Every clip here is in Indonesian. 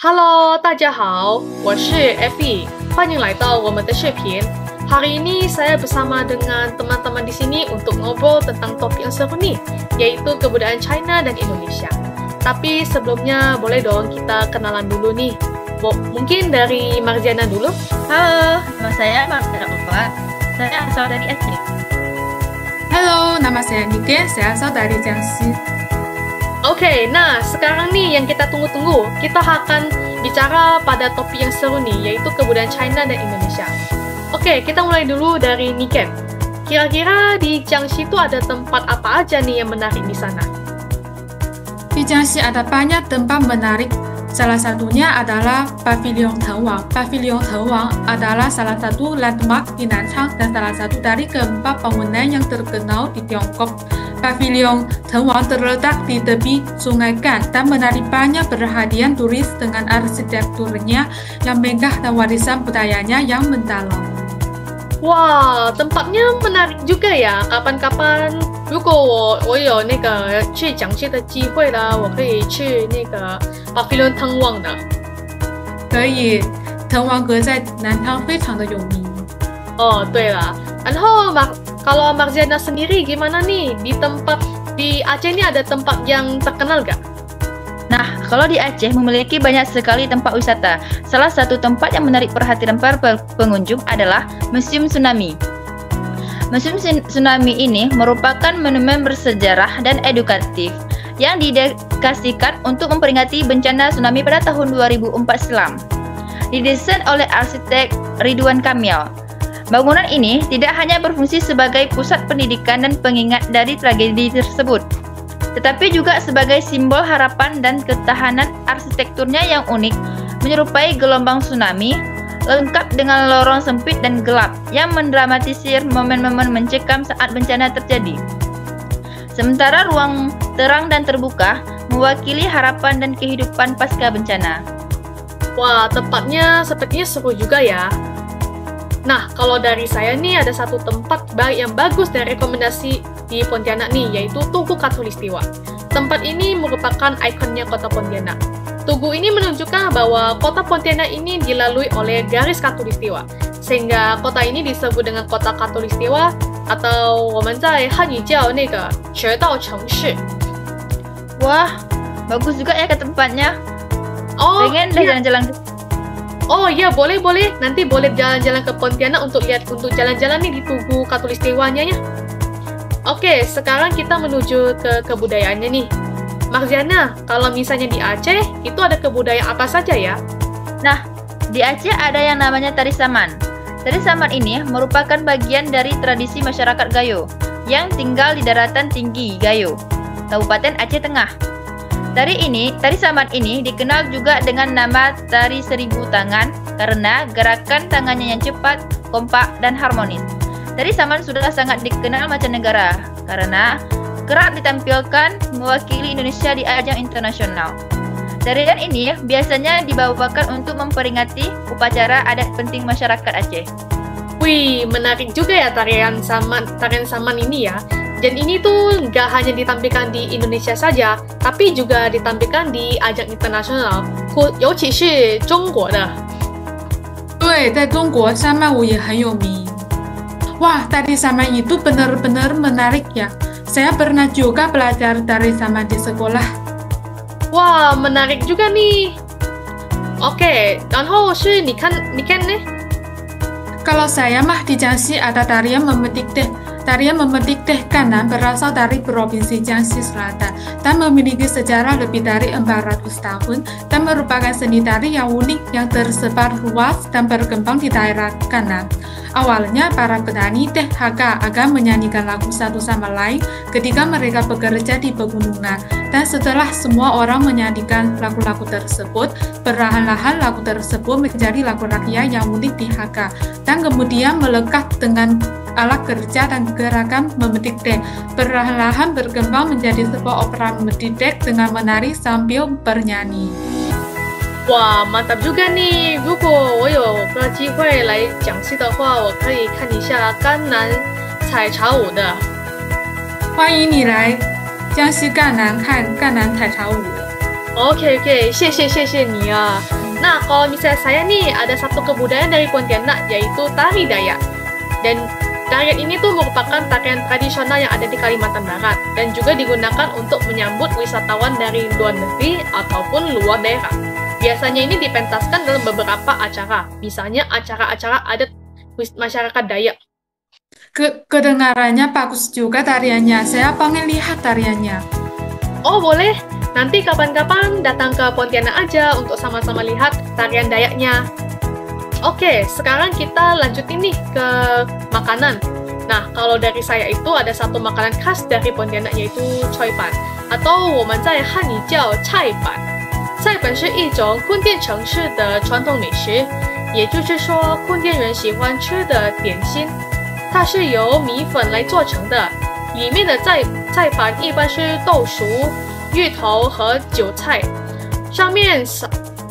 Hello，大家好，我是 Effie，欢迎来到我们的视频。Hari ini saya bersama dengan teman-teman di sini untuk ngobrol tentang topik yang seru nih, yaitu kebudayaan China dan Indonesia. Tapi sebelumnya boleh dong kita kenalan dulu nih. Mungkin dari Marziana dulu. Halo, nama saya Marziana Ulfa. Saya asal dari Aceh. Halo, nama saya Nike. Saya asal dari Jiangxi. Oke, nah sekarang nih yang kita tunggu-tunggu. Kita akan bicara pada topik yang seru nih, yaitu kebudayaan China dan Indonesia. Oke, kita mulai dulu dari Niken. Kira-kira di Jiangxi itu ada tempat apa aja nih yang menarik di sana? Di Jiangxi ada banyak tempat menarik. Salah satunya adalah Pavilion Tengwang. Pavilion Tengwang adalah salah satu landmark di Nanchang dan salah satu dari keempat bangunan yang terkenal di Tiongkok. Pavilion Tengwang terletak di tepi Sungai Gan dan menarik banyak perhatian turis dengan arsitekturnya yang megah dan warisan budayanya yang mendalam. Wah, tempatnya menarik juga ya. Kapan-kapan 如果我有那个去江西的机会呢，我可以去那个 Pavilion Tengwang 的。可以，滕王阁在南昌非常的有名。哦，对了，然后kalau Marziana sendiri gimana nih di Aceh ini ada tempat yang terkenal gak? Nah, kalau di Aceh memiliki banyak sekali tempat wisata. Salah satu tempat yang menarik perhatian para pengunjung adalah Museum Tsunami. Museum Tsunami ini merupakan monumen bersejarah dan edukatif yang didedikasikan untuk memperingati bencana tsunami pada tahun 2004 silam. Didesain oleh arsitek Ridwan Kamil. Bangunan ini tidak hanya berfungsi sebagai pusat pendidikan dan pengingat dari tragedi tersebut, tetapi juga sebagai simbol harapan dan ketahanan. Arsitekturnya yang unik, menyerupai gelombang tsunami, lengkap dengan lorong sempit dan gelap yang mendramatisir momen-momen mencekam saat bencana terjadi. Sementara ruang terang dan terbuka mewakili harapan dan kehidupan pasca bencana. Wah, tempatnya sepertinya seru juga ya. Nah, kalau dari saya nih ada satu tempat yang bagus dan rekomendasi di Pontianak nih, yaitu Tugu Khatulistiwa. Tempat ini merupakan ikonnya kota Pontianak. Tugu ini menunjukkan bahwa kota Pontianak ini dilalui oleh garis Khatulistiwa, sehingga kota ini disebut dengan kota Khatulistiwa atau 我们在汉语叫那个学道城市. Wah, bagus juga ya ke tempatnya. Oh, pengen deh jalan-jalan. Oh iya, boleh. Nanti boleh jalan-jalan ke Pontianak untuk jalan-jalan nih di Tugu Khatulistiwanya ya. Oke, sekarang kita menuju ke kebudayaannya nih. Marziana, kalau misalnya di Aceh, itu ada kebudayaan apa saja ya? Nah, di Aceh ada yang namanya Tari Saman. Tari Saman ini merupakan bagian dari tradisi masyarakat Gayo yang tinggal di daratan tinggi Gayo, Kabupaten Aceh Tengah. Tari Saman ini dikenal juga dengan nama Tari Seribu Tangan karena gerakan tangannya yang cepat, kompak, dan harmonis. Tari Saman sudah sangat dikenal mancanegara karena kerap ditampilkan mewakili Indonesia di ajang internasional. Tarian ini biasanya dibawakan untuk memperingati upacara adat penting masyarakat Aceh. Wih, menarik juga ya tarian saman ini ya. Dan ini tuh nggak hanya ditampilkan di Indonesia saja, tapi juga ditampilkan di ajang internasional, 尤其是中国的。对，在中国山脉舞也很有名。Wah, tari saman itu benar-benar menarik ya. Saya pernah juga belajar tari saman di sekolah. Wah, menarik juga nih. Oke, 然后是你看呢? Kalau saya mah di Jiangxi ada tarian memetik teh. Tarian memetik teh kanan berasal dari Provinsi Jiangxi Selatan dan memiliki sejarah lebih dari 400 tahun dan merupakan seni tari yang unik yang tersebar luas dan berkembang di daerah kanan. Awalnya para petani teh Hakka akan menyanyikan lagu satu sama lain ketika mereka bekerja di pegunungan, dan setelah semua orang menyanyikan lagu-lagu tersebut, perlahan-lahan lagu tersebut menjadi lagu rakyat yang unik di Hakka dan kemudian melekat dengan alat kerja dan gerakan memetik teh. Perlahan-lahan berkembang menjadi sebuah opera memetik teh dengan menari sambil bernyanyi. Wah, mantap juga nih. 如果我有个机会来江西的话，我可以看一下甘南采茶舞的。欢迎你来江西赣南看赣南采茶舞。Oke, 谢谢你啊. Nah, kalau misalnya saya nih ada satu kebudayaan dari Pontianak yaitu tari Dayak. Dan tarian ini tuh merupakan tarian tradisional yang ada di Kalimantan Barat dan juga digunakan untuk menyambut wisatawan dari luar negeri ataupun luar daerah. Biasanya ini dipentaskan dalam beberapa acara, misalnya acara-acara adat masyarakat Dayak. Kedengarannya bagus juga tariannya. Saya pengen lihat tariannya. Oh boleh, nanti kapan-kapan datang ke Pontianak aja untuk sama-sama lihat tarian Dayaknya. Oke, sekarang kita lanjutin nih ke makanan. Nah, kalau dari saya itu ada satu makanan khas dari Pontianak yaitu choy pan, atau 我们在汉语叫菜板。菜板是一种坤甸城市的传统美食，也就是说坤甸人喜欢吃的点心。它是由米粉来做成的，里面的菜盘一般是豆薯、芋头和韭菜，上面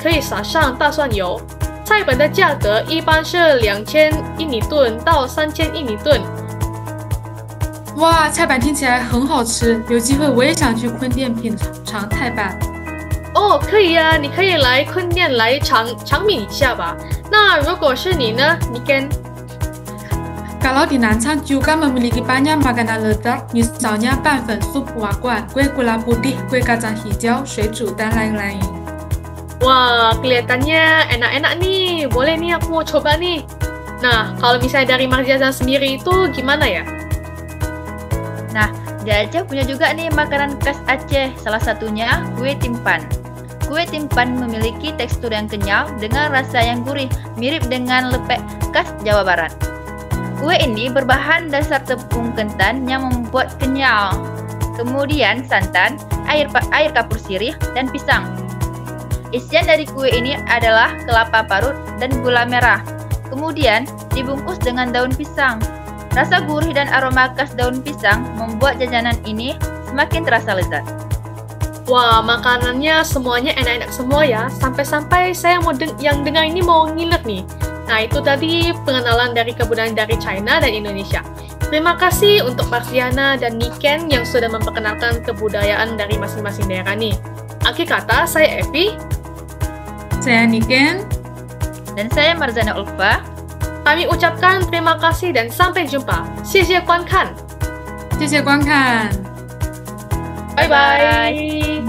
可以撒上大蒜油。菜本的价格一般是2000印尼盾到3000印尼盾。哇，菜板听起来很好吃，有机会我也想去坤甸品尝菜板。哦，可以呀，你可以来坤甸来尝品一下吧。那如果是你呢，你跟？Kalau di Nanshan juga memiliki banyak makanan lezat, misalnya panfen, sup waguan, kue gula putih, kue kacang hijau, 水煮, dan lain-lain. Wah, kelihatannya enak-enak nih. Boleh nih aku mau coba nih. Nah, kalau misalnya dari Marjazan sendiri itu gimana ya? Nah, di Aceh punya juga nih makanan khas Aceh, salah satunya kue timpan. Kue timpan memiliki tekstur yang kenyal dengan rasa yang gurih, mirip dengan lepek khas Jawa Barat. Kue ini berbahan dasar tepung ketan yang membuat kenyal. Kemudian santan, air kapur sirih, dan pisang. Isian dari kue ini adalah kelapa parut dan gula merah. Kemudian dibungkus dengan daun pisang. Rasa gurih dan aroma khas daun pisang membuat jajanan ini semakin terasa lezat. Wah, makanannya semuanya enak-enak semua ya. Sampai-sampai saya yang dengar ini mau ngiler nih. Nah, itu tadi pengenalan dari kebudayaan dari China dan Indonesia. Terima kasih untuk Marsiana dan Niken yang sudah memperkenalkan kebudayaan dari masing-masing daerah nih. Akhir kata, saya Evi. Saya Niken. Dan saya Marzana Ulfa. Kami ucapkan terima kasih dan sampai jumpa. 谢谢观看。谢谢观看。拜拜。